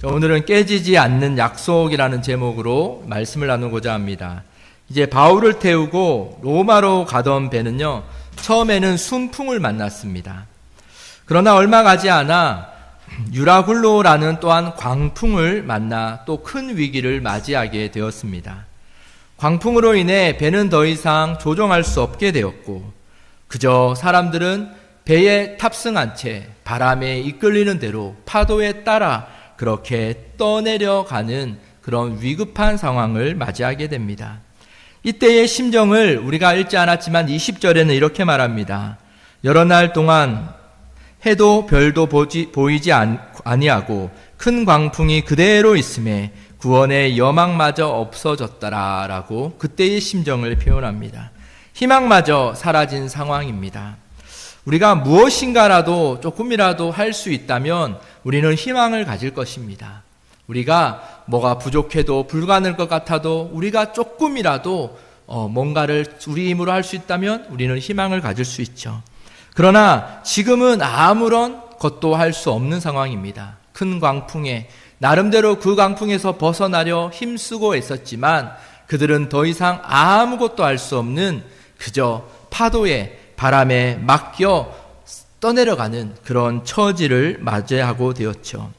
오늘은 깨지지 않는 약속이라는 제목으로 말씀을 나누고자 합니다. 이제 바울을 태우고 로마로 가던 배는요, 처음에는 순풍을 만났습니다. 그러나 얼마 가지 않아 유라굴로라는 또한 광풍을 만나 또 큰 위기를 맞이하게 되었습니다. 광풍으로 인해 배는 더 이상 조종할 수 없게 되었고, 그저 사람들은 배에 탑승한 채 바람에 이끌리는 대로 파도에 따라 그렇게 떠내려가는 그런 위급한 상황을 맞이하게 됩니다. 이때의 심정을 우리가 읽지 않았지만 20절에는 이렇게 말합니다. 여러 날 동안 해도 별도 보이지 아니하고 큰 광풍이 그대로 있음에 구원의 여망마저 없어졌더라 라고 그때의 심정을 표현합니다. 희망마저 사라진 상황입니다. 우리가 무엇인가라도 조금이라도 할 수 있다면 우리는 희망을 가질 것입니다. 우리가 뭐가 부족해도 불가능할 것 같아도 우리가 조금이라도 뭔가를 우리 힘으로 할 수 있다면 우리는 희망을 가질 수 있죠. 그러나 지금은 아무런 것도 할 수 없는 상황입니다. 큰 광풍에 나름대로 그 광풍에서 벗어나려 힘쓰고 애썼지만 그들은 더 이상 아무것도 할 수 없는 그저 파도에 바람에 맡겨 떠내려가는 그런 처지를 맞이하고 되었죠.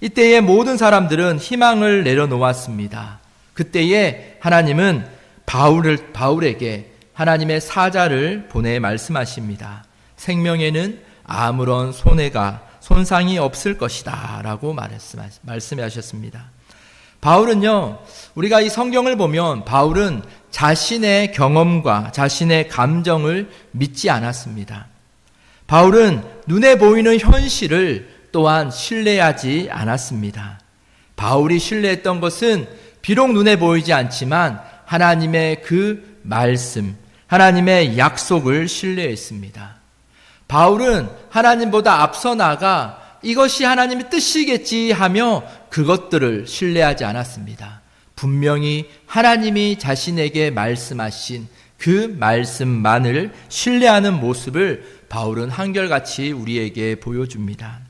이때에 모든 사람들은 희망을 내려놓았습니다. 그때에 하나님은 바울에게 하나님의 사자를 보내 말씀하십니다. 생명에는 아무런 손상이 없을 것이다 라고 말씀하셨습니다. 바울은요, 우리가 이 성경을 보면 바울은 자신의 경험과 자신의 감정을 믿지 않았습니다. 바울은 눈에 보이는 현실을 또한 신뢰하지 않았습니다. 바울이 신뢰했던 것은 비록 눈에 보이지 않지만 하나님의 그 말씀, 하나님의 약속을 신뢰했습니다. 바울은 하나님보다 앞서 나가 이것이 하나님의 뜻이겠지 하며 그것들을 신뢰하지 않았습니다. 분명히 하나님이 자신에게 말씀하신 그 말씀만을 신뢰하는 모습을 바울은 한결같이 우리에게 보여줍니다.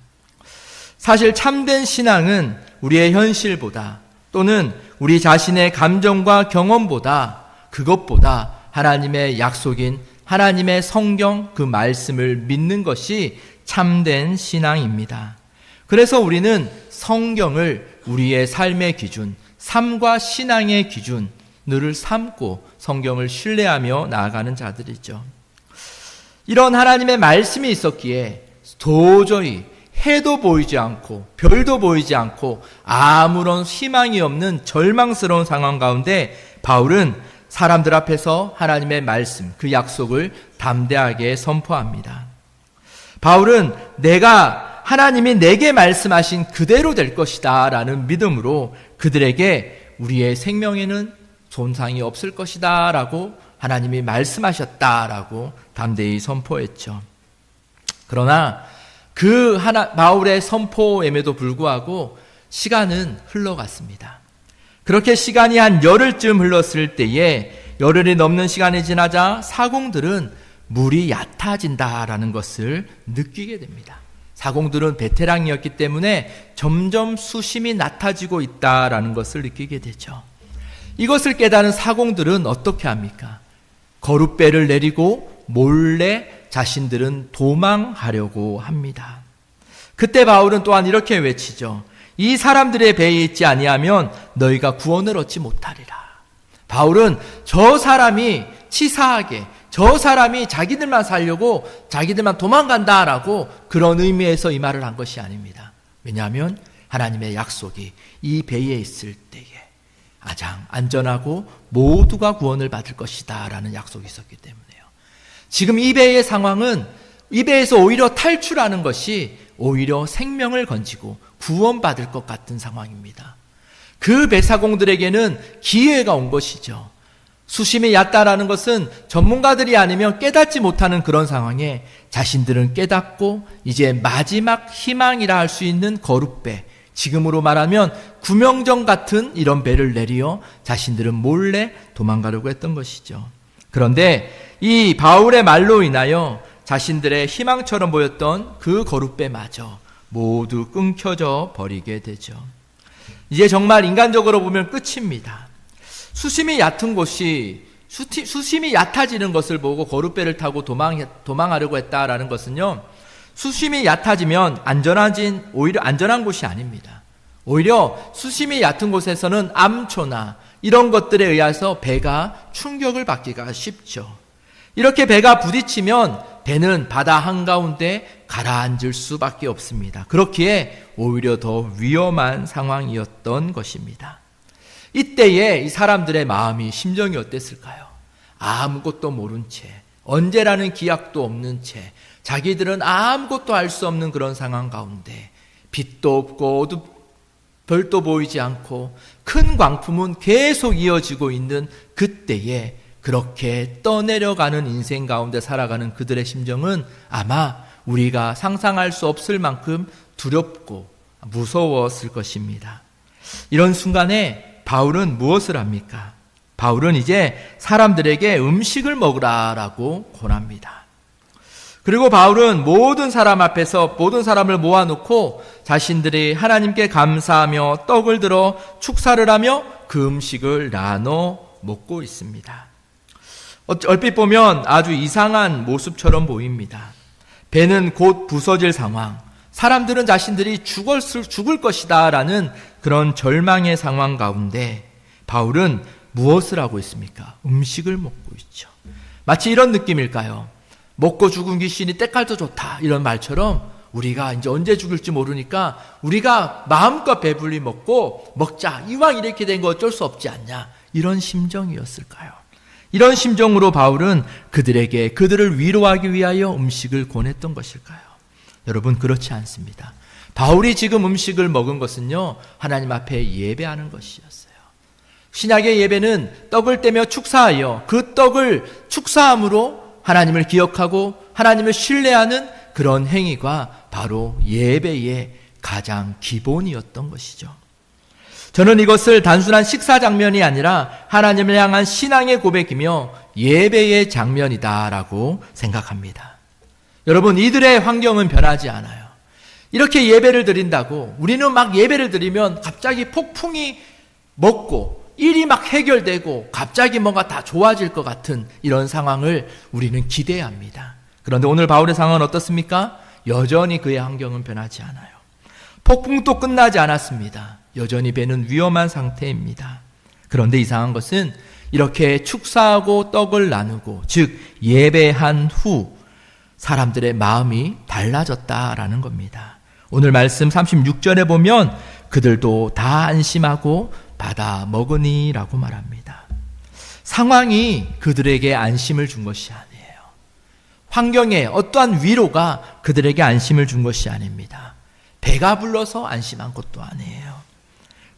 사실 참된 신앙은 우리의 현실보다 또는 우리 자신의 감정과 경험보다 그것보다 하나님의 약속인 하나님의 성경 그 말씀을 믿는 것이 참된 신앙입니다. 그래서 우리는 성경을 우리의 삶의 기준, 삶과 신앙의 기준을 삼고 성경을 신뢰하며 나아가는 자들이죠. 이런 하나님의 말씀이 있었기에 도저히 해도 보이지 않고 별도 보이지 않고 아무런 희망이 없는 절망스러운 상황 가운데 바울은 사람들 앞에서 하나님의 말씀, 그 약속을 담대하게 선포합니다. 바울은 하나님이 내게 말씀하신 그대로 될 것이다 라는 믿음으로 그들에게 우리의 생명에는 손상이 없을 것이다 라고 하나님이 말씀하셨다라고 담대히 선포했죠. 그러나 바울의 선포임에도 불구하고 시간은 흘러갔습니다. 그렇게 시간이 한 열흘쯤 흘렀을 때에 열흘이 넘는 시간이 지나자 사공들은 물이 얕아진다라는 것을 느끼게 됩니다. 사공들은 베테랑이었기 때문에 점점 수심이 낮아지고 있다라는 것을 느끼게 되죠. 이것을 깨달은 사공들은 어떻게 합니까? 거룻배를 내리고 몰래 자신들은 도망하려고 합니다. 그때 바울은 또한 이렇게 외치죠. 이 사람들의 배에 있지 아니하면 너희가 구원을 얻지 못하리라. 바울은 저 사람이 치사하게 저 사람이 자기들만 살려고 자기들만 도망간다라고 그런 의미에서 이 말을 한 것이 아닙니다. 왜냐하면 하나님의 약속이 이 배에 있을 때에 가장 안전하고 모두가 구원을 받을 것이다 라는 약속이 있었기 때문에요. 지금 이 배의 상황은 이 배에서 오히려 탈출하는 것이 오히려 생명을 건지고 구원받을 것 같은 상황입니다. 그 배사공들에게는 기회가 온 것이죠. 수심이 얕다라는 것은 전문가들이 아니면 깨닫지 못하는 그런 상황에 자신들은 깨닫고 이제 마지막 희망이라 할 수 있는 거룻배, 지금으로 말하면 구명정 같은 이런 배를 내리어 자신들은 몰래 도망가려고 했던 것이죠. 그런데 이 바울의 말로 인하여 자신들의 희망처럼 보였던 그 거룻배마저 모두 끊겨져 버리게 되죠. 이제 정말 인간적으로 보면 끝입니다. 수심이 얕은 곳이 수심이 얕아지는 것을 보고 거룻배를 타고 도망하려고 했다라는 것은요, 수심이 얕아지면 오히려 안전한 곳이 아닙니다. 오히려 수심이 얕은 곳에서는 암초나 이런 것들에 의해서 배가 충격을 받기가 쉽죠. 이렇게 배가 부딪히면 배는 바다 한가운데 가라앉을 수밖에 없습니다. 그렇기에 오히려 더 위험한 상황이었던 것입니다. 이때에 이 사람들의 마음이, 심정이 어땠을까요? 아무것도 모른 채, 언제라는 기약도 없는 채, 자기들은 아무것도 알 수 없는 그런 상황 가운데 빛도 없고 별도 보이지 않고 큰 광풍은 계속 이어지고 있는 그때에 그렇게 떠내려가는 인생 가운데 살아가는 그들의 심정은 아마 우리가 상상할 수 없을 만큼 두렵고 무서웠을 것입니다. 이런 순간에 바울은 무엇을 합니까? 바울은 이제 사람들에게 음식을 먹으라라고 권합니다. 그리고 바울은 모든 사람 앞에서 모든 사람을 모아놓고 자신들이 하나님께 감사하며 떡을 들어 축사를 하며 그 음식을 나눠 먹고 있습니다. 얼핏 보면 아주 이상한 모습처럼 보입니다. 배는 곧 부서질 상황, 사람들은 자신들이 죽을 것이다 라는 그런 절망의 상황 가운데 바울은 무엇을 하고 있습니까? 음식을 먹고 있죠. 마치 이런 느낌일까요? 먹고 죽은 귀신이 때깔도 좋다 이런 말처럼 우리가 이제 언제 죽을지 모르니까 우리가 마음껏 배불리 먹자. 이왕 이렇게 된 거 어쩔 수 없지 않냐, 이런 심정이었을까요? 이런 심정으로 바울은 그들을 위로하기 위하여 음식을 권했던 것일까요? 여러분, 그렇지 않습니다. 바울이 지금 음식을 먹은 것은요, 하나님 앞에 예배하는 것이었어요. 신약의 예배는 떡을 떼며 축사하여 그 떡을 축사함으로 하나님을 기억하고 하나님을 신뢰하는 그런 행위가 바로 예배의 가장 기본이었던 것이죠. 저는 이것을 단순한 식사 장면이 아니라 하나님을 향한 신앙의 고백이며 예배의 장면이다라고 생각합니다. 여러분, 이들의 환경은 변하지 않아요. 이렇게 예배를 드린다고 우리는 막 예배를 드리면 갑자기 폭풍이 먹고 일이 막 해결되고 갑자기 뭔가 다 좋아질 것 같은 이런 상황을 우리는 기대합니다. 그런데 오늘 바울의 상황은 어떻습니까? 여전히 그의 환경은 변하지 않아요. 폭풍도 끝나지 않았습니다. 여전히 배는 위험한 상태입니다. 그런데 이상한 것은 이렇게 축사하고 떡을 나누고, 즉 예배한 후 사람들의 마음이 달라졌다라는 겁니다. 오늘 말씀 36절에 보면 그들도 다 안심하고 받아 먹으니라고 말합니다. 상황이 그들에게 안심을 준 것이 아니에요. 환경에 어떠한 위로가 그들에게 안심을 준 것이 아닙니다. 배가 불러서 안심한 것도 아니에요.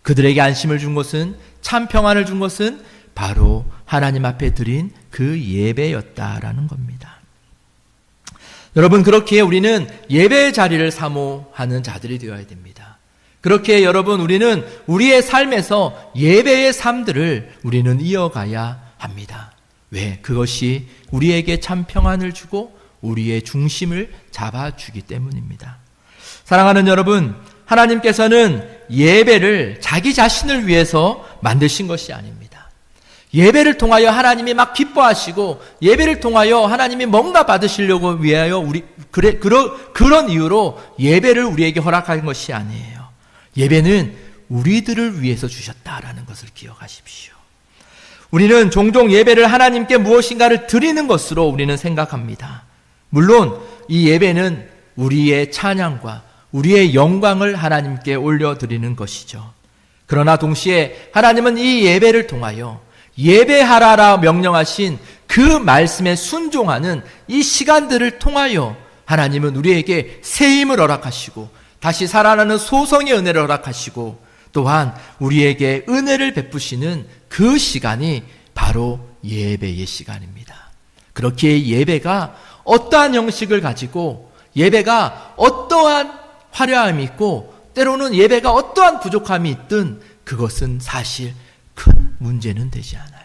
그들에게 안심을 준 것은, 참 평안을 준 것은 바로 하나님 앞에 드린 그 예배였다라는 겁니다. 여러분, 그렇기에 우리는 예배의 자리를 사모하는 자들이 되어야 됩니다. 그렇게 여러분, 우리는 우리의 삶에서 예배의 삶들을 우리는 이어가야 합니다. 왜? 그것이 우리에게 참 평안을 주고 우리의 중심을 잡아주기 때문입니다. 사랑하는 여러분, 하나님께서는 예배를 자기 자신을 위해서 만드신 것이 아닙니다. 예배를 통하여 하나님이 막 기뻐하시고 예배를 통하여 하나님이 뭔가 받으시려고 위하여 그런 이유로 예배를 우리에게 허락한 것이 아니에요. 예배는 우리들을 위해서 주셨다라는 것을 기억하십시오. 우리는 종종 예배를 하나님께 무엇인가를 드리는 것으로 우리는 생각합니다. 물론 이 예배는 우리의 찬양과 우리의 영광을 하나님께 올려드리는 것이죠. 그러나 동시에 하나님은 이 예배를 통하여 예배하라라 명령하신 그 말씀에 순종하는 이 시간들을 통하여 하나님은 우리에게 새 힘을 허락하시고 다시 살아나는 소성의 은혜를 허락하시고 또한 우리에게 은혜를 베푸시는 그 시간이 바로 예배의 시간입니다. 그렇기에 예배가 어떠한 형식을 가지고 예배가 어떠한 화려함이 있고 때로는 예배가 어떠한 부족함이 있든 그것은 사실 큰 문제는 되지 않아요.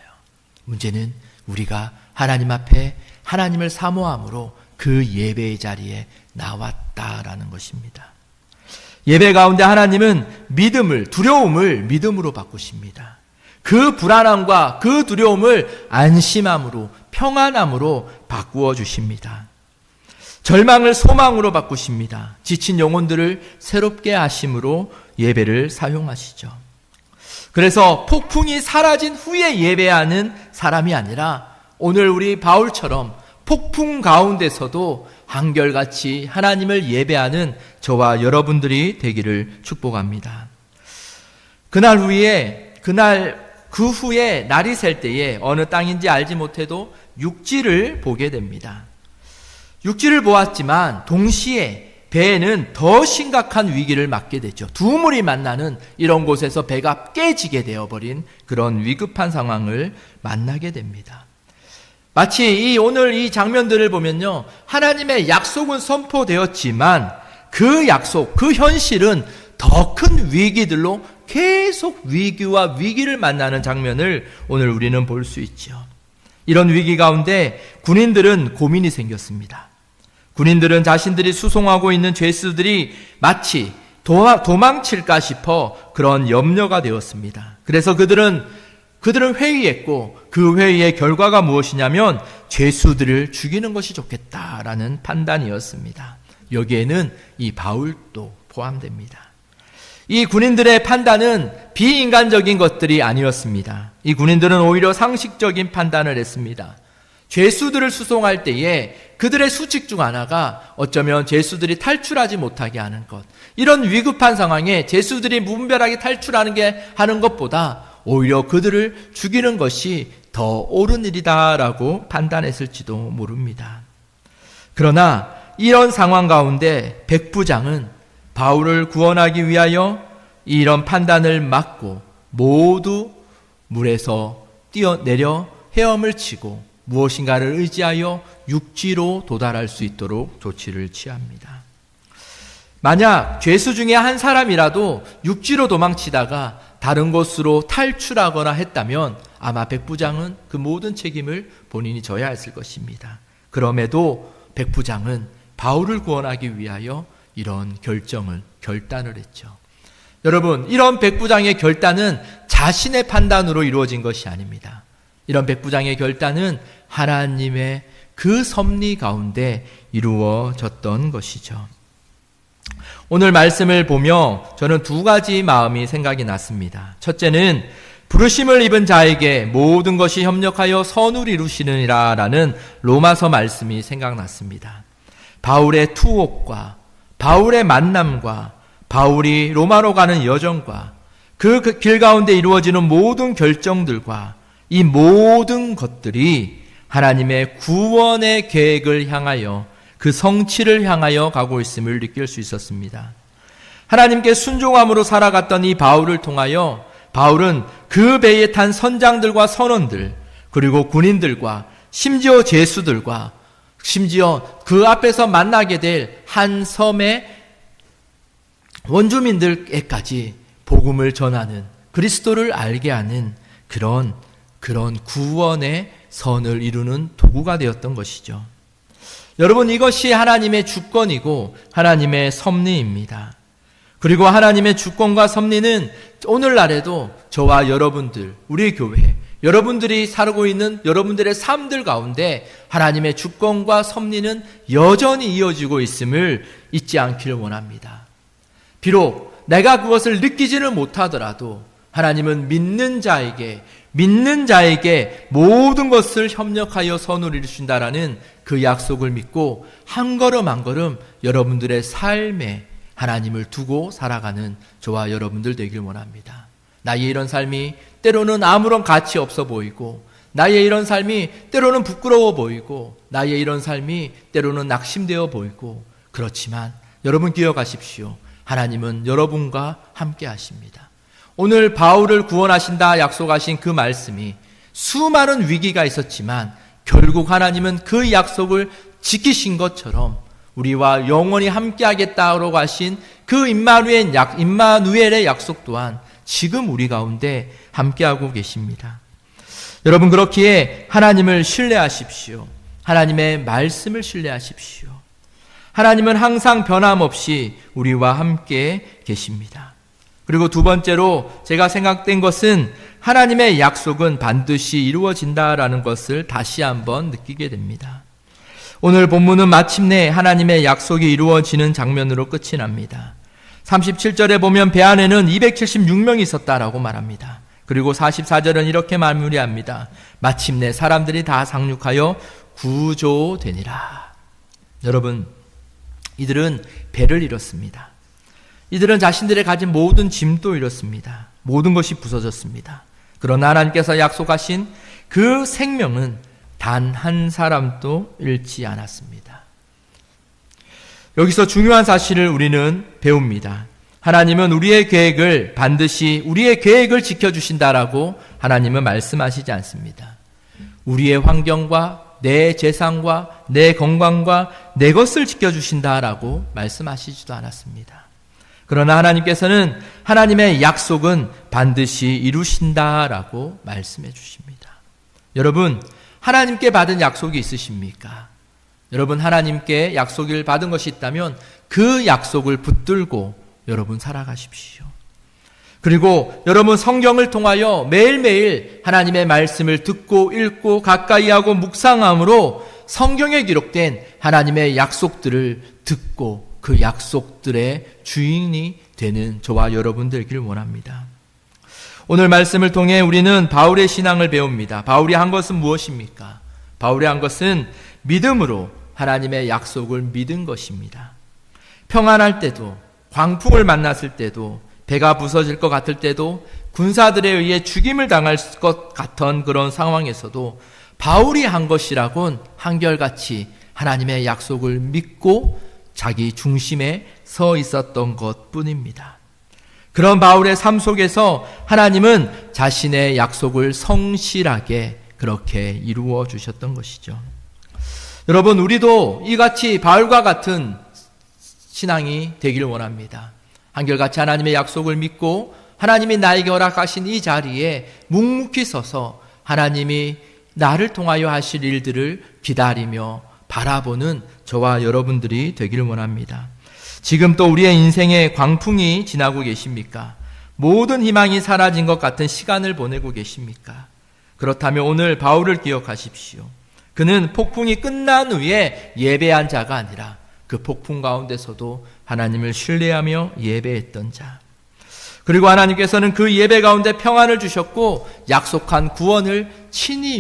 문제는 우리가 하나님 앞에 하나님을 사모함으로 그 예배의 자리에 나왔다라는 것입니다. 예배 가운데 하나님은 두려움을 믿음으로 바꾸십니다. 그 불안함과 그 두려움을 안심함으로, 평안함으로 바꾸어 주십니다. 절망을 소망으로 바꾸십니다. 지친 영혼들을 새롭게 하심으로 예배를 사용하시죠. 그래서 폭풍이 사라진 후에 예배하는 사람이 아니라 오늘 우리 바울처럼 폭풍 가운데서도 한결같이 하나님을 예배하는 저와 여러분들이 되기를 축복합니다. 그 후에 날이 셀 때에 어느 땅인지 알지 못해도 육지를 보게 됩니다. 육지를 보았지만 동시에 배에는 더 심각한 위기를 맞게 되죠. 두 물이 만나는 이런 곳에서 배가 깨지게 되어버린 그런 위급한 상황을 만나게 됩니다. 마치 오늘 이 장면들을 보면요, 하나님의 약속은 선포되었지만 그 약속, 그 현실은 더 큰 위기들로 계속 위기와 위기를 만나는 장면을 오늘 우리는 볼 수 있죠. 이런 위기 가운데 군인들은 고민이 생겼습니다. 군인들은 자신들이 수송하고 있는 죄수들이 마치 도망칠까 싶어 그런 염려가 되었습니다. 그래서 그들은 회의했고 그 회의의 결과가 무엇이냐면 죄수들을 죽이는 것이 좋겠다라는 판단이었습니다. 여기에는 이 바울도 포함됩니다. 이 군인들의 판단은 비인간적인 것들이 아니었습니다. 이 군인들은 오히려 상식적인 판단을 했습니다. 죄수들을 수송할 때에 그들의 수칙 중 하나가 어쩌면 죄수들이 탈출하지 못하게 하는 것. 이런 위급한 상황에 죄수들이 무분별하게 하는 것보다 오히려 그들을 죽이는 것이 더 옳은 일이다라고 판단했을지도 모릅니다. 그러나 이런 상황 가운데 백부장은 바울을 구원하기 위하여 이런 판단을 막고 모두 물에서 뛰어내려 헤엄을 치고 무엇인가를 의지하여 육지로 도달할 수 있도록 조치를 취합니다. 만약 죄수 중에 한 사람이라도 육지로 도망치다가 다른 곳으로 탈출하거나 했다면 아마 백부장은 그 모든 책임을 본인이 져야 했을 것입니다. 그럼에도 백부장은 바울을 구원하기 위하여 이런 결단을 했죠. 여러분, 이런 백부장의 결단은 자신의 판단으로 이루어진 것이 아닙니다. 이런 백부장의 결단은 하나님의 그 섭리 가운데 이루어졌던 것이죠. 오늘 말씀을 보며 저는 두 가지 마음이 생각이 났습니다. 첫째는 부르심을 입은 자에게 모든 것이 협력하여 선을 이루시느니라 라는 로마서 말씀이 생각났습니다. 바울의 투옥과 바울의 만남과 바울이 로마로 가는 여정과 그 길 가운데 이루어지는 모든 결정들과 이 모든 것들이 하나님의 구원의 계획을 향하여 그 성취를 향하여 가고 있음을 느낄 수 있었습니다. 하나님께 순종함으로 살아갔던 이 바울을 통하여 바울은 그 배에 탄 선장들과 선원들, 그리고 군인들과 심지어 죄수들과 심지어 그 앞에서 만나게 될 한 섬의 원주민들에까지 복음을 전하는, 그리스도를 알게 하는 그런 구원의 선을 이루는 도구가 되었던 것이죠. 여러분, 이것이 하나님의 주권이고 하나님의 섭리입니다. 그리고 하나님의 주권과 섭리는 오늘날에도 저와 여러분들, 우리 교회, 여러분들이 살고 있는 여러분들의 삶들 가운데 하나님의 주권과 섭리는 여전히 이어지고 있음을 잊지 않기를 원합니다. 비록 내가 그것을 느끼지는 못하더라도 하나님은 믿는 자에게 모든 것을 협력하여 선을 이루신다라는 그 약속을 믿고 한 걸음 한 걸음 여러분들의 삶에 하나님을 두고 살아가는 저와 여러분들 되길 원합니다. 나의 이런 삶이 때로는 아무런 가치 없어 보이고, 나의 이런 삶이 때로는 부끄러워 보이고, 나의 이런 삶이 때로는 낙심되어 보이고, 그렇지만 여러분 기억하십시오. 하나님은 여러분과 함께 하십니다. 오늘 바울을 구원하신다 약속하신 그 말씀이 수많은 위기가 있었지만 결국 하나님은 그 약속을 지키신 것처럼 우리와 영원히 함께하겠다고 하신 그 임마누엘의 약속 또한 지금 우리 가운데 함께하고 계십니다. 여러분, 그렇기에 하나님을 신뢰하십시오. 하나님의 말씀을 신뢰하십시오. 하나님은 항상 변함없이 우리와 함께 계십니다. 그리고 두 번째로 제가 생각된 것은 하나님의 약속은 반드시 이루어진다라는 것을 다시 한번 느끼게 됩니다. 오늘 본문은 마침내 하나님의 약속이 이루어지는 장면으로 끝이 납니다. 37절에 보면 배 안에는 276명이 있었다라고 말합니다. 그리고 44절은 이렇게 마무리합니다. 마침내 사람들이 다 상륙하여 구조되니라. 여러분, 이들은 배를 잃었습니다. 이들은 자신들의 가진 모든 짐도 잃었습니다. 모든 것이 부서졌습니다. 그러나 하나님께서 약속하신 그 생명은 단 한 사람도 잃지 않았습니다. 여기서 중요한 사실을 우리는 배웁니다. 하나님은 우리의 계획을 반드시 우리의 계획을 지켜주신다라고 하나님은 말씀하시지 않습니다. 우리의 환경과 내 재산과 내 건강과 내 것을 지켜주신다라고 말씀하시지도 않았습니다. 그러나 하나님께서는 하나님의 약속은 반드시 이루신다라고 말씀해 주십니다. 여러분, 하나님께 받은 약속이 있으십니까? 여러분, 하나님께 약속을 받은 것이 있다면 그 약속을 붙들고 여러분 살아가십시오. 그리고 여러분 성경을 통하여 매일매일 하나님의 말씀을 듣고 읽고 가까이 하고 묵상함으로 성경에 기록된 하나님의 약속들을 듣고 그 약속들의 주인이 되는 저와 여러분 되기를 원합니다. 오늘 말씀을 통해 우리는 바울의 신앙을 배웁니다. 바울이 한 것은 무엇입니까? 바울이 한 것은 믿음으로 하나님의 약속을 믿은 것입니다. 평안할 때도, 광풍을 만났을 때도, 배가 부서질 것 같을 때도, 군사들에 의해 죽임을 당할 것 같은 그런 상황에서도 바울이 한 것이라곤 한결같이 하나님의 약속을 믿고 자기 중심에 서 있었던 것 뿐입니다. 그런 바울의 삶 속에서 하나님은 자신의 약속을 성실하게 그렇게 이루어 주셨던 것이죠. 여러분, 우리도 이같이 바울과 같은 신앙이 되기를 원합니다. 한결같이 하나님의 약속을 믿고 하나님이 나에게 허락하신 이 자리에 묵묵히 서서 하나님이 나를 통하여 하실 일들을 기다리며 바라보는 저와 여러분들이 되기를 원합니다. 지금 또 우리의 인생에 광풍이 지나고 계십니까? 모든 희망이 사라진 것 같은 시간을 보내고 계십니까? 그렇다면 오늘 바울을 기억하십시오. 그는 폭풍이 끝난 후에 예배한 자가 아니라 그 폭풍 가운데서도 하나님을 신뢰하며 예배했던 자. 그리고 하나님께서는 그 예배 가운데 평안을 주셨고 약속한 구원을 친히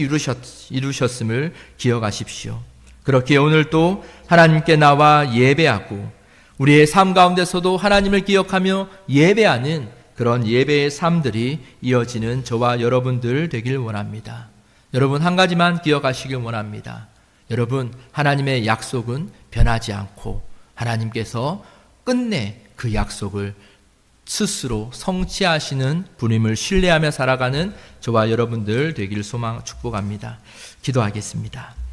이루셨음을 기억하십시오. 그렇게 오늘 또 하나님께 나와 예배하고 우리의 삶 가운데서도 하나님을 기억하며 예배하는 그런 예배의 삶들이 이어지는 저와 여러분들 되길 원합니다. 여러분, 한 가지만 기억하시길 원합니다. 여러분, 하나님의 약속은 변하지 않고 하나님께서 끝내 그 약속을 스스로 성취하시는 분임을 신뢰하며 살아가는 저와 여러분들 되길 축복합니다. 기도하겠습니다.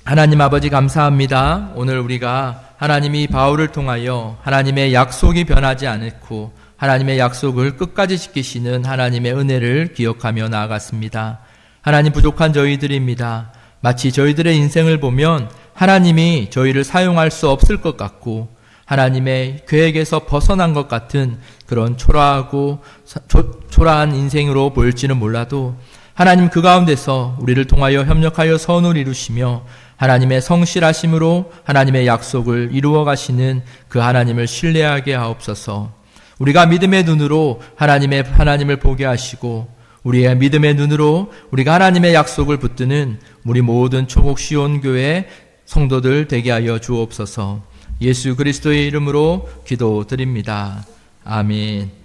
하나님 아버지, 감사합니다. 오늘 우리가 하나님이 바울을 통하여 하나님의 약속이 변하지 않고 하나님의 약속을 끝까지 지키시는 하나님의 은혜를 기억하며 나아갔습니다. 하나님, 부족한 저희들입니다. 마치 저희들의 인생을 보면 하나님이 저희를 사용할 수 없을 것 같고 하나님의 계획에서 벗어난 것 같은 그런 초라하고 초라한 인생으로 보일지는 몰라도 하나님, 그 가운데서 우리를 통하여 협력하여 선을 이루시며 하나님의 성실하심으로 하나님의 약속을 이루어 가시는 그 하나님을 신뢰하게 하옵소서. 우리가 믿음의 눈으로 하나님을 보게 하시고 우리의 믿음의 눈으로 우리가 하나님의 약속을 붙드는 우리 모든 초곡 시온교회 성도들 되게 하여 주옵소서. 예수 그리스도의 이름으로 기도드립니다. 아멘.